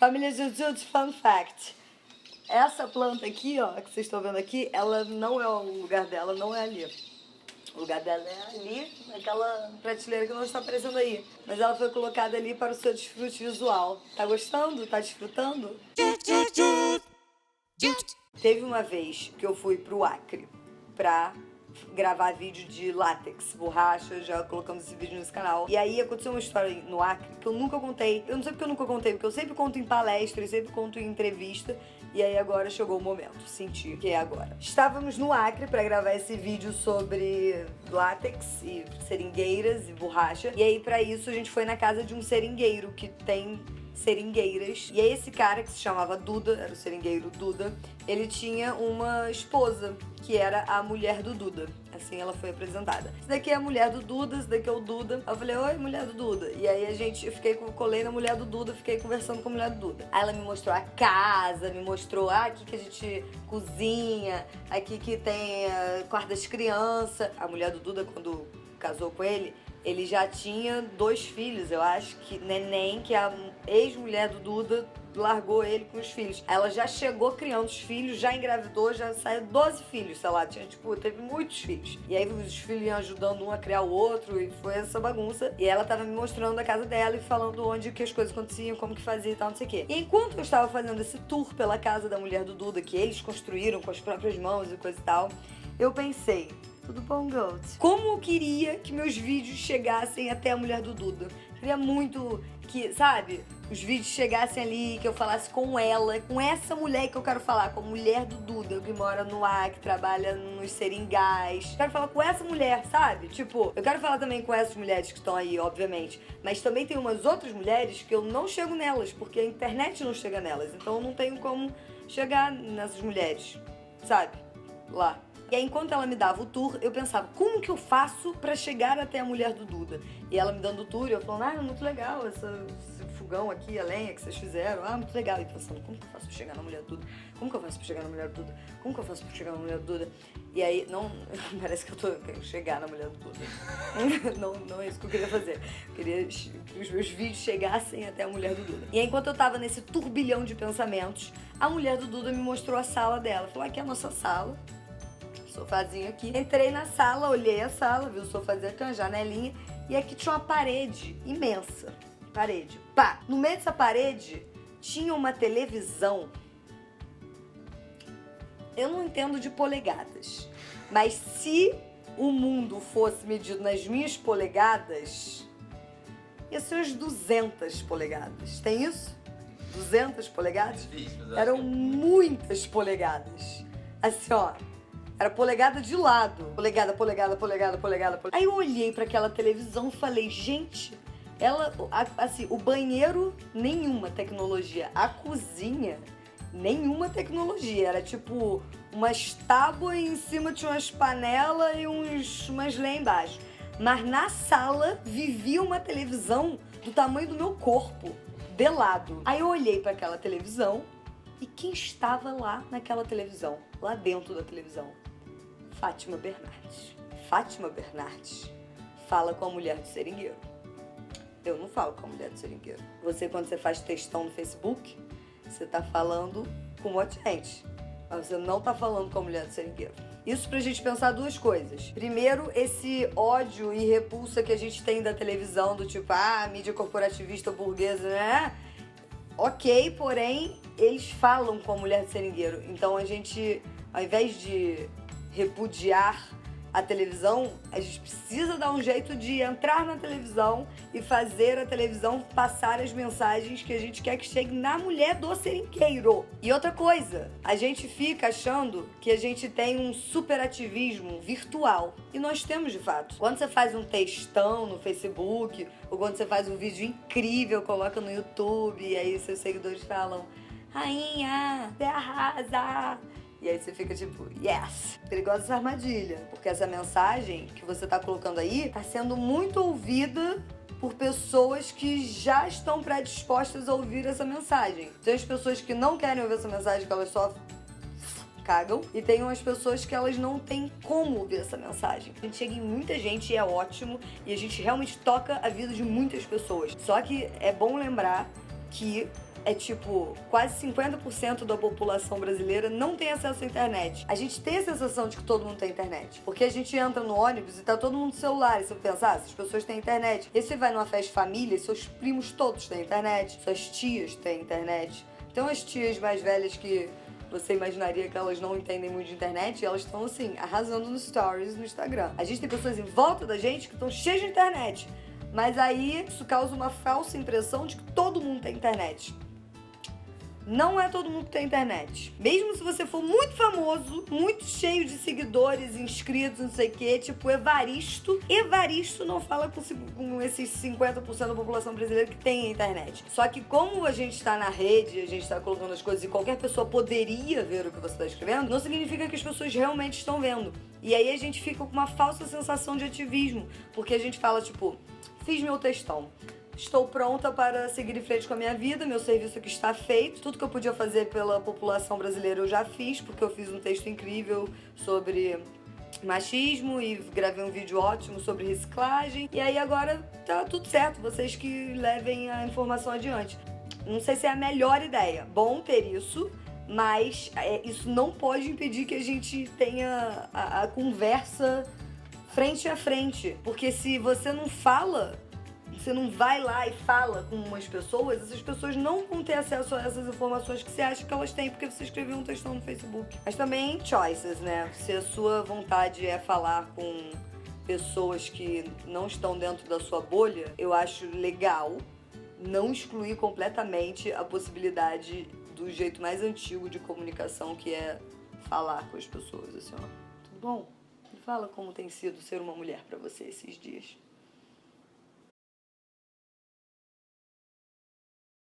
Família Jujutsu, fun fact. Essa planta aqui, ó, que vocês estão vendo aqui, ela não é o lugar dela, não é ali. O lugar dela é ali, naquela prateleira que não está aparecendo aí. Mas ela foi colocada ali para o seu desfrute visual. Tá gostando? Tá desfrutando? Teve uma vez que eu fui pro Acre pra gravar vídeo de látex, borracha, já colocamos esse vídeo nesse canal. E aí aconteceu uma história no Acre que eu nunca contei. Eu não sei porque eu nunca contei, porque eu sempre conto em palestra, eu sempre conto em entrevista. E aí agora chegou o momento, senti que é agora. Estávamos no Acre pra gravar esse vídeo sobre látex e seringueiras e borracha. E aí pra isso a gente foi na casa de um seringueiro que tem seringueiras. E aí esse cara, que se chamava Duda, era o seringueiro Duda, ele tinha uma esposa, que era a mulher do Duda. Assim ela foi apresentada. Isso daqui é a mulher do Duda, isso daqui é o Duda. Eu falei, oi, mulher do Duda. E aí colei na mulher do Duda, fiquei conversando com a mulher do Duda. Aí ela me mostrou a casa, me mostrou, aqui que a gente cozinha, aqui que tem quarto das crianças. A mulher do Duda, quando casou com ele já tinha 2 filhos, eu acho que neném, que a ex-mulher do Duda largou ele com os filhos. Ela já chegou criando os filhos, já engravidou, já saiu 12 filhos, sei lá, teve muitos filhos. E aí os filhos iam ajudando um a criar o outro e foi essa bagunça. E ela tava me mostrando a casa dela e falando onde que as coisas aconteciam, como que fazia e tal, não sei o quê. E enquanto eu estava fazendo esse tour pela casa da mulher do Duda, que eles construíram com as próprias mãos e coisa e tal, eu pensei, tudo bom, Gold? Como eu queria que meus vídeos chegassem até a mulher do Duda. Queria muito que, sabe, os vídeos chegassem ali, que eu falasse com ela, com essa mulher que eu quero falar, com a mulher do Duda, que mora no Acre, que trabalha nos seringais. Quero falar com essa mulher, sabe? Tipo, eu quero falar também com essas mulheres que estão aí, obviamente. Mas também tem umas outras mulheres que eu não chego nelas, porque a internet não chega nelas. Então eu não tenho como chegar nessas mulheres, sabe? Lá. E aí, enquanto ela me dava o tour, eu pensava, como que eu faço pra chegar até a mulher do Duda? E ela me dando o tour, e eu falando, é muito legal esse fogão aqui, a lenha que vocês fizeram, muito legal. E pensando, como que eu faço pra chegar na mulher do Duda? Como que eu faço pra chegar na mulher do Duda? Como que eu faço pra chegar na mulher do Duda? E aí, não, parece que eu quero chegar na mulher do Duda. não é isso que eu queria fazer. Eu queria que os meus vídeos chegassem até a mulher do Duda. E aí, enquanto eu tava nesse turbilhão de pensamentos, a mulher do Duda me mostrou a sala dela. Falou, aqui é a nossa sala. Sofazinho aqui. Entrei na sala, olhei a sala, vi o sofazinho aqui, uma janelinha, e aqui tinha uma parede imensa. Parede. Pá! No meio dessa parede tinha uma televisão. Eu não entendo de polegadas, mas se o mundo fosse medido nas minhas polegadas, ia ser umas 200 polegadas. Tem isso? 200 polegadas? Eram muitas polegadas. Assim, ó. Era polegada de lado. Polegada. Aí eu olhei pra aquela televisão e falei, gente, assim, o banheiro, nenhuma tecnologia. A cozinha, nenhuma tecnologia. Era tipo umas tábuas e em cima tinha umas panelas e umas lenhas embaixo. Mas na sala vivia uma televisão do tamanho do meu corpo, de lado. Aí eu olhei pra aquela televisão e quem estava lá naquela televisão? Lá dentro da televisão? Fátima Bernardes. Fátima Bernardes fala com a mulher do seringueiro. Eu não falo com a mulher do seringueiro. Você, quando você faz textão no Facebook, você tá falando com um monte de gente. Mas você não tá falando com a mulher do seringueiro. Isso pra gente pensar 2 coisas. Primeiro, esse ódio e repulsa que a gente tem da televisão, do tipo, mídia corporativista burguesa, né? Ok, porém, eles falam com a mulher do seringueiro. Então a gente, ao invés de repudiar a televisão, a gente precisa dar um jeito de entrar na televisão e fazer a televisão passar as mensagens que a gente quer que chegue na mulher do seringueiro. E outra coisa, a gente fica achando que a gente tem um superativismo virtual. E nós temos de fato. Quando você faz um textão no Facebook, ou quando você faz um vídeo incrível, coloca no YouTube, e aí seus seguidores falam, rainha, você arrasa. E aí você fica tipo, yes! Perigosa essa armadilha, porque essa mensagem que você tá colocando aí tá sendo muito ouvida por pessoas que já estão predispostas a ouvir essa mensagem. Tem as pessoas que não querem ouvir essa mensagem, que elas só cagam, e tem umas pessoas que elas não têm como ouvir essa mensagem. A gente chega em muita gente e é ótimo, e a gente realmente toca a vida de muitas pessoas. Só que é bom lembrar que é tipo, quase 50% da população brasileira não tem acesso à internet. A gente tem a sensação de que todo mundo tem internet. Porque a gente entra no ônibus e tá todo mundo no celular. E você pensa, essas pessoas têm internet. E você vai numa festa de família e seus primos todos têm internet. Suas tias têm internet. Então as tias mais velhas que você imaginaria que elas não entendem muito de internet, e elas estão, assim, arrasando nos stories no Instagram. A gente tem pessoas em volta da gente que estão cheias de internet. Mas aí isso causa uma falsa impressão de que todo mundo tem internet. Não é todo mundo que tem internet. Mesmo se você for muito famoso, muito cheio de seguidores, inscritos, não sei o que, tipo Evaristo. Evaristo não fala com esses 50% da população brasileira que tem internet. Só que como a gente tá na rede, a gente tá colocando as coisas e qualquer pessoa poderia ver o que você tá escrevendo, não significa que as pessoas realmente estão vendo. E aí a gente fica com uma falsa sensação de ativismo. Porque a gente fala, tipo, fiz meu textão. Estou pronta para seguir em frente com a minha vida, meu serviço aqui está feito. Tudo que eu podia fazer pela população brasileira eu já fiz, porque eu fiz um texto incrível sobre machismo e gravei um vídeo ótimo sobre reciclagem. E aí agora tá tudo certo, vocês que levem a informação adiante. Não sei se é a melhor ideia. Bom ter isso, mas isso não pode impedir que a gente tenha a conversa frente a frente. Porque se você não fala... Você não vai lá e fala com umas pessoas, essas pessoas não vão ter acesso a essas informações que você acha que elas têm porque você escreveu um textão no Facebook. Mas também choices, né? Se a sua vontade é falar com pessoas que não estão dentro da sua bolha, eu acho legal não excluir completamente a possibilidade do jeito mais antigo de comunicação, que é falar com as pessoas, assim, ó. Tudo bom? Me fala como tem sido ser uma mulher pra você esses dias.